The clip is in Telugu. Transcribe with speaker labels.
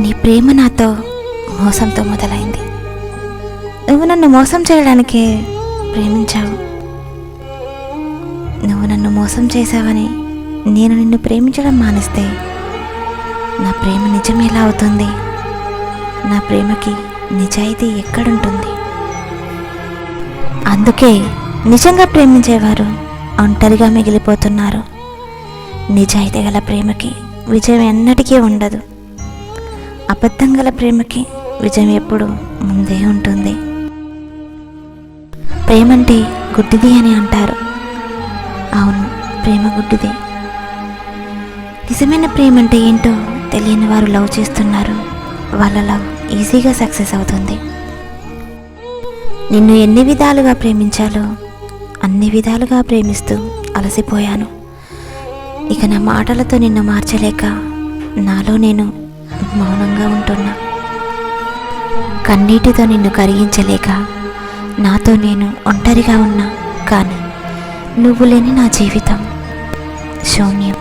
Speaker 1: నీ ప్రేమ నాతో మోసంతో మొదలైంది. నువ్వు నన్ను మోసం చేయడానికే ప్రేమించావు. నువ్వు నన్ను మోసం చేశావని నేను నిన్ను ప్రేమించడం మానేస్తే నా ప్రేమ నిజం ఎలా అవుతుంది? నా ప్రేమకి నిజాయితీ ఎక్కడుంటుంది? అందుకే నిజంగా ప్రేమించేవారు ఒంటరిగా మిగిలిపోతున్నారు. నిజాయితీ గల ప్రేమకి విజయం ఎన్నటికీ ఉండదు. అబద్ధం గల ప్రేమకి విజయం ఎప్పుడు ముందే ఉంటుంది. ప్రేమంటే గుడ్డిది అని అంటారు. అవును, ప్రేమ గుడ్డిదే. నిజమైన ప్రేమ అంటే ఏంటో తెలియని వారు లవ్ చేస్తున్నారు. వాళ్ళ లవ్ ఈజీగా సక్సెస్ అవుతుంది. నిన్ను ఎన్ని విధాలుగా ప్రేమించాలో అన్ని విధాలుగా ప్రేమిస్తూ అలసిపోయాను. ఇక నా మాటలతో నిన్ను మార్చలేక నాలో నేను మౌనంగా ఉంటున్నా. కన్నీటితో నిన్ను కరిగించలేక నాతో నేను ఒంటరిగా ఉన్నా. కానీ నువ్వు లేని నా జీవితం శూన్యం.